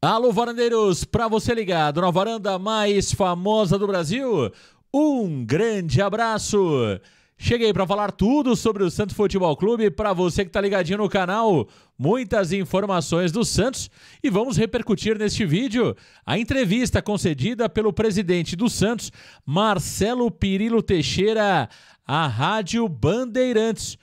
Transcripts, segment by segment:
Alô, varandeiros, para você ligado na varanda mais famosa do Brasil, um grande abraço. Cheguei para falar tudo sobre o Santos Futebol Clube, para você que está ligadinho no canal, muitas informações do Santos, e vamos repercutir neste vídeo a entrevista concedida pelo presidente do Santos, Marcelo Pirillo Teixeira, à Rádio Bandeirantes.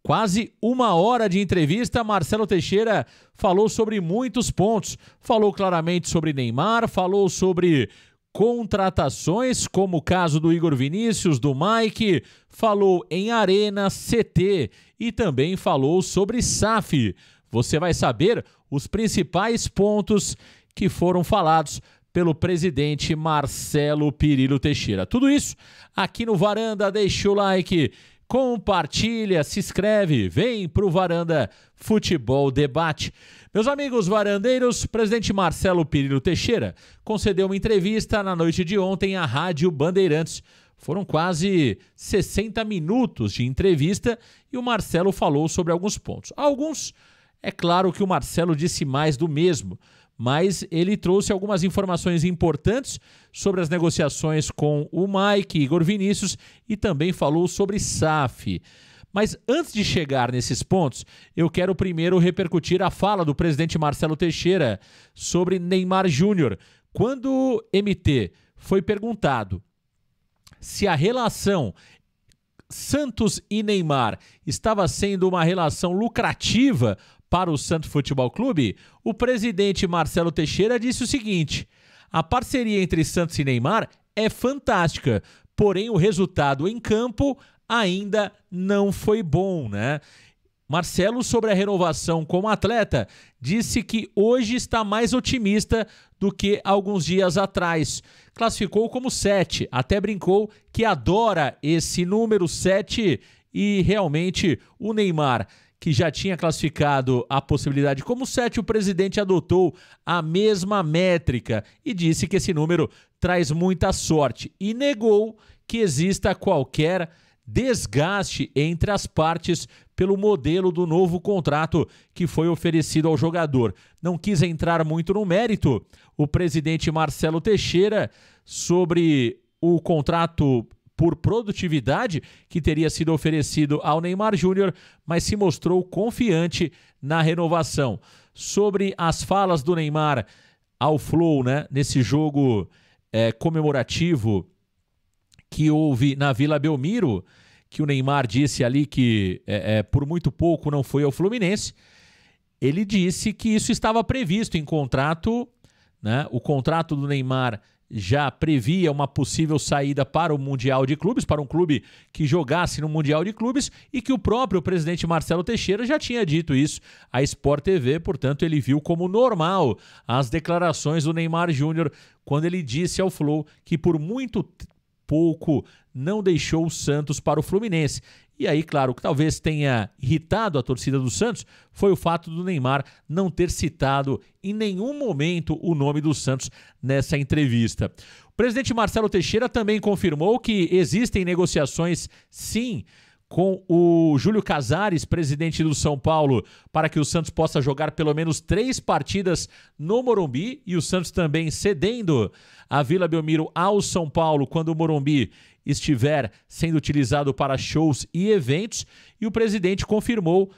Quase uma hora de entrevista, Marcelo Teixeira falou sobre muitos pontos. Falou claramente sobre Neymar, falou sobre contratações, como o caso do Igor Vinícius, do Mike, falou em Arena, CT e também falou sobre SAF. Você vai saber os principais pontos que foram falados pelo presidente Marcelo Pirillo Teixeira. Tudo isso aqui no Varanda, deixa o like, compartilha, se inscreve, vem pro Varanda Futebol Debate. Meus amigos varandeiros, o presidente Marcelo Pirillo Teixeira concedeu uma entrevista na noite de ontem à Rádio Bandeirantes. Foram quase 60 minutos de entrevista e o Marcelo falou sobre alguns pontos. Alguns, é claro que o Marcelo disse mais do mesmo, mas ele trouxe algumas informações importantes sobre as negociações com o Mike, Igor Vinícius, e também falou sobre SAF. Mas antes de chegar nesses pontos, eu quero primeiro repercutir a fala do presidente Marcelo Teixeira sobre Neymar Júnior. Quando MT foi perguntado se a relação Santos e Neymar estava sendo uma relação lucrativa para o Santos Futebol Clube, o presidente Marcelo Teixeira disse o seguinte: a parceria entre Santos e Neymar é fantástica, porém o resultado em campo ainda não foi bom, né? Marcelo, sobre a renovação como atleta, disse que hoje está mais otimista do que alguns dias atrás. Classificou como 7, até brincou que adora esse número 7 e realmente o Neymar, que já tinha classificado a possibilidade como 7, o presidente adotou a mesma métrica e disse que esse número traz muita sorte e negou que exista qualquer desgaste entre as partes pelo modelo do novo contrato que foi oferecido ao jogador. Não quis entrar muito no mérito o presidente Marcelo Teixeira sobre o contrato por produtividade que teria sido oferecido ao Neymar Júnior, mas se mostrou confiante na renovação. Sobre as falas do Neymar ao Flow, né, nesse jogo comemorativo que houve na Vila Belmiro, que o Neymar disse ali que por muito pouco não foi ao Fluminense, ele disse que isso estava previsto em contrato, né? O contrato do Neymar já previa uma possível saída para o Mundial de Clubes, para um clube que jogasse no Mundial de Clubes, e que o próprio presidente Marcelo Teixeira já tinha dito isso à Sport TV, portanto ele viu como normal as declarações do Neymar Júnior quando ele disse ao Flow que por muito pouco não deixou o Santos para o Fluminense. E aí, claro, o que talvez tenha irritado a torcida do Santos foi o fato do Neymar não ter citado em nenhum momento o nome do Santos nessa entrevista. O presidente Marcelo Teixeira também confirmou que existem negociações, sim, com o Júlio Casares, presidente do São Paulo, para que o Santos possa jogar pelo menos 3 partidas no Morumbi, e o Santos também cedendo a Vila Belmiro ao São Paulo quando o Morumbi estiver sendo utilizado para shows e eventos, e o presidente confirmou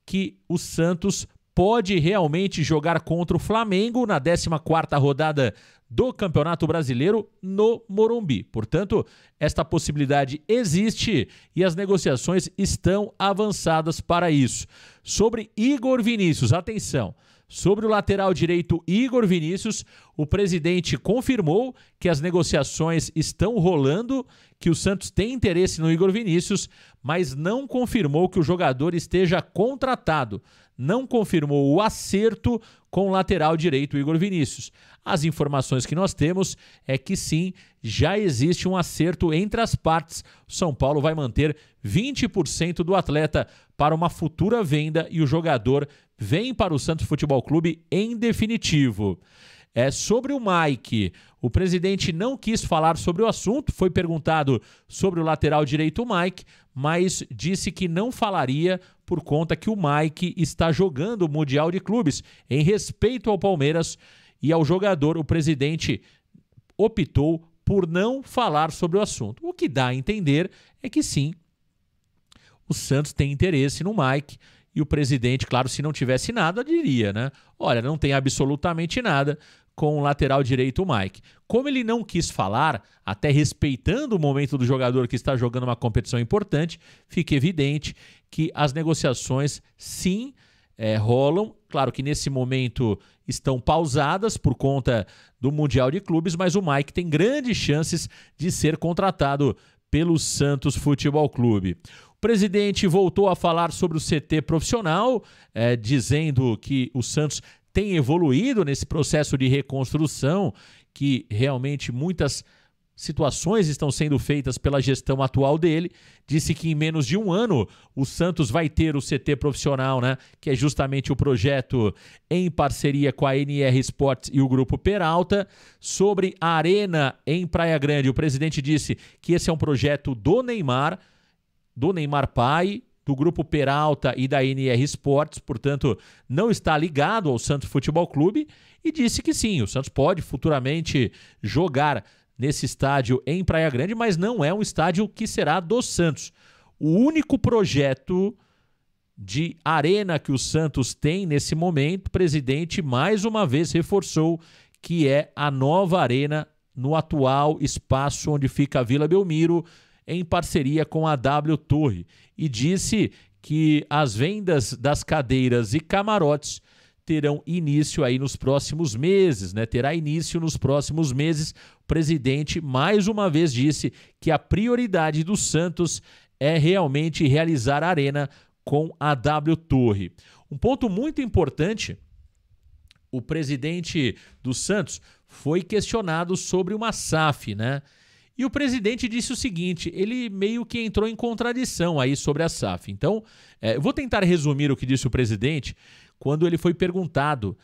que o Santos pode realmente jogar contra o Flamengo na 14ª rodada do Campeonato Brasileiro no Morumbi. Portanto, esta possibilidade existe e as negociações estão avançadas para isso. Sobre Igor Vinícius, atenção, sobre o lateral direito Igor Vinícius, o presidente confirmou que as negociações estão rolando, que o Santos tem interesse no Igor Vinícius, mas não confirmou que o jogador esteja contratado. Não confirmou o acerto com o lateral direito Igor Vinícius. As informações que nós temos é que sim, já existe um acerto entre as partes. O São Paulo vai manter 20% do atleta para uma futura venda e o jogador vem para o Santos Futebol Clube em definitivo. Sobre o Mike, o presidente não quis falar sobre o assunto, foi perguntado sobre o lateral direito Mike, mas disse que não falaria por conta que o Mike está jogando o Mundial de Clubes em respeito ao Palmeiras e ao jogador, o presidente optou por não falar sobre o assunto. O que dá a entender é que sim, o Santos tem interesse no Mike, e o presidente, claro, se não tivesse nada, diria, né? Olha, não tem absolutamente nada com o lateral direito, o Mike. Como ele não quis falar, até respeitando o momento do jogador que está jogando uma competição importante, fica evidente que as negociações, sim, rolam. Claro que nesse momento estão pausadas por conta do Mundial de Clubes, mas o Mike tem grandes chances de ser contratado pelo Santos Futebol Clube. O presidente voltou a falar sobre o CT profissional, dizendo que o Santos tem evoluído nesse processo de reconstrução, que realmente muitas situações estão sendo feitas pela gestão atual dele. Disse que em menos de um ano o Santos vai ter o CT profissional, né? Que é justamente o projeto em parceria com a NR Sports e o Grupo Peralta. Sobre a Arena em Praia Grande, o presidente disse que esse é um projeto do Neymar pai, do Grupo Peralta e da NR Sports, portanto, não está ligado ao Santos Futebol Clube, e disse que sim, o Santos pode futuramente jogar nesse estádio em Praia Grande, mas não é um estádio que será do Santos. O único projeto de arena que o Santos tem nesse momento, o presidente mais uma vez reforçou que é a nova arena no atual espaço onde fica a Vila Belmiro, em parceria com a W Torre, e disse que as vendas das cadeiras e camarotes terão início aí nos próximos meses, né? Terá início nos próximos meses. O presidente mais uma vez disse que a prioridade do Santos é realmente realizar a arena com a W Torre. Um ponto muito importante, o presidente do Santos foi questionado sobre uma SAF, né? E o presidente disse o seguinte, ele meio que entrou em contradição aí sobre a SAF. Então, eu vou tentar resumir o que disse o presidente quando ele foi perguntado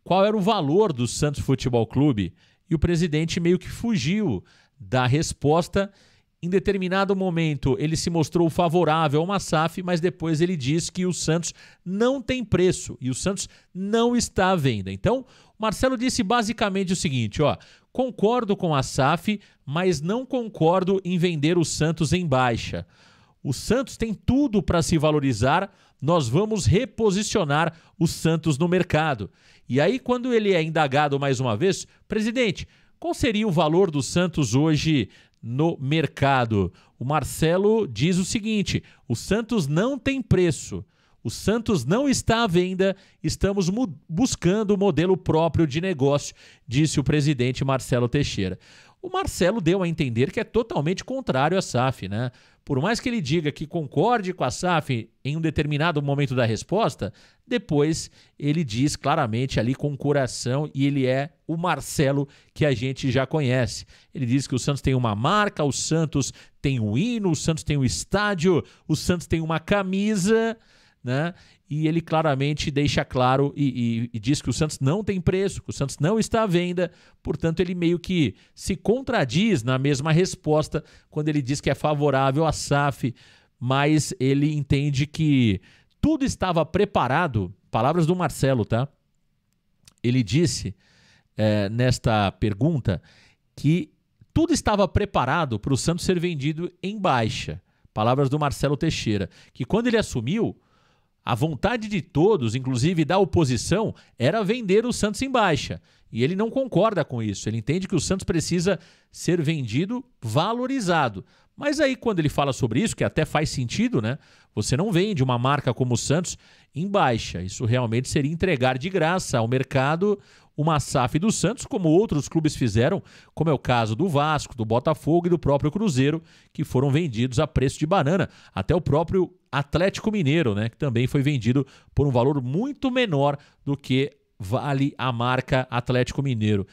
qual era o valor do Santos Futebol Clube, e o presidente meio que fugiu da resposta. Em determinado momento, ele se mostrou favorável a uma SAF, mas depois ele disse que o Santos não tem preço e o Santos não está à venda. Então, o Marcelo disse basicamente o seguinte, ó, concordo com a SAF, mas não concordo em vender o Santos em baixa. O Santos tem tudo para se valorizar, nós vamos reposicionar o Santos no mercado. E aí, quando ele é indagado mais uma vez, presidente, qual seria o valor do Santos hoje no mercado? O Marcelo diz o seguinte, o Santos não tem preço. O Santos não está à venda, estamos buscando um modelo próprio de negócio, disse o presidente Marcelo Teixeira. O Marcelo deu a entender que é totalmente contrário à SAF, né? Por mais que ele diga que concorde com a SAF em um determinado momento da resposta, depois ele diz claramente ali com o coração, e ele é o Marcelo que a gente já conhece. Ele diz que o Santos tem uma marca, o Santos tem um hino, o Santos tem um estádio, o Santos tem uma camisa, né? E ele claramente deixa claro e diz que o Santos não tem preço, que o Santos não está à venda, portanto ele meio que se contradiz na mesma resposta quando ele diz que é favorável à SAF, mas ele entende que tudo estava preparado, palavras do Marcelo, tá? Ele disse nesta pergunta que tudo estava preparado para o Santos ser vendido em baixa, palavras do Marcelo Teixeira, que quando ele assumiu, a vontade de todos, inclusive da oposição, era vender o Santos em baixa. E ele não concorda com isso. Ele entende que o Santos precisa ser vendido valorizado. Mas aí, quando ele fala sobre isso, que até faz sentido, né? Você não vende uma marca como o Santos em baixa. Isso realmente seria entregar de graça ao mercado uma SAF do Santos, como outros clubes fizeram, como é o caso do Vasco, do Botafogo e do próprio Cruzeiro, que foram vendidos a preço de banana. Até o próprio Atlético Mineiro, né, que também foi vendido por um valor muito menor do que vale a marca Atlético Mineiro.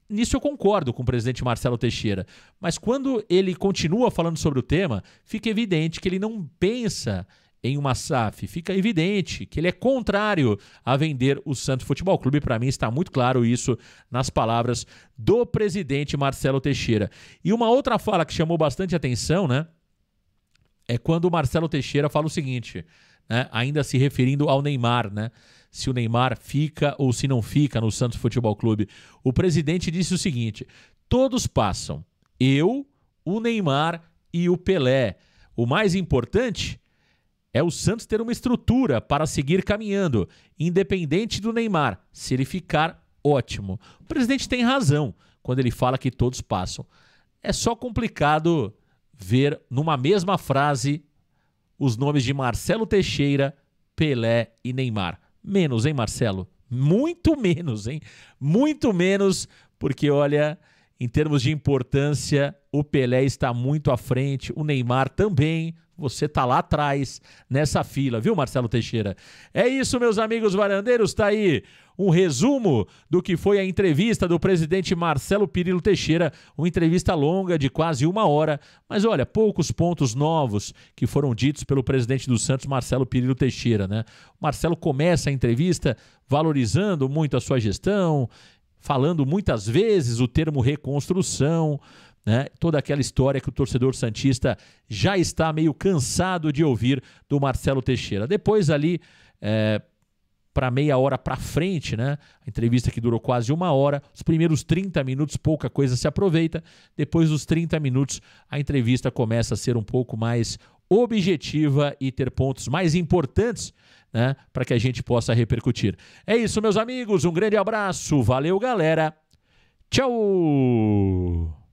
Nisso eu concordo com o presidente Marcelo Teixeira, mas quando ele continua falando sobre o tema, fica evidente que ele não pensa em uma SAF, fica evidente que ele é contrário a vender o Santos Futebol Clube. Para mim está muito claro isso nas palavras do presidente Marcelo Teixeira. E uma outra fala que chamou bastante atenção, né, é quando o Marcelo Teixeira fala o seguinte, né, ainda se referindo ao Neymar, né, se o Neymar fica ou se não fica no Santos Futebol Clube. O presidente disse o seguinte: todos passam, eu, o Neymar e o Pelé. O mais importante é o Santos ter uma estrutura para seguir caminhando, independente do Neymar. Se ele ficar, ótimo. O presidente tem razão quando ele fala que todos passam. É só complicado ver numa mesma frase os nomes de Marcelo Teixeira, Pelé e Neymar. Menos, hein, Marcelo? Muito menos, hein? Muito menos, porque, olha, em termos de importância, o Pelé está muito à frente, o Neymar também. Você tá lá atrás, nessa fila, viu, Marcelo Teixeira? É isso, meus amigos varandeiros, tá aí um resumo do que foi a entrevista do presidente Marcelo Pirillo Teixeira, uma entrevista longa de quase 1 hora, mas olha, poucos pontos novos que foram ditos pelo presidente do Santos, Marcelo Pirillo Teixeira, né? O Marcelo começa a entrevista valorizando muito a sua gestão, falando muitas vezes o termo reconstrução, né? Toda aquela história que o torcedor santista já está meio cansado de ouvir do Marcelo Teixeira. Depois ali, para meia hora para frente, né? A entrevista que durou quase 1 hora, os primeiros 30 minutos pouca coisa se aproveita, depois dos 30 minutos a entrevista começa a ser um pouco mais objetiva e ter pontos mais importantes, né? Para que a gente possa repercutir. É isso, meus amigos, um grande abraço, valeu galera, tchau!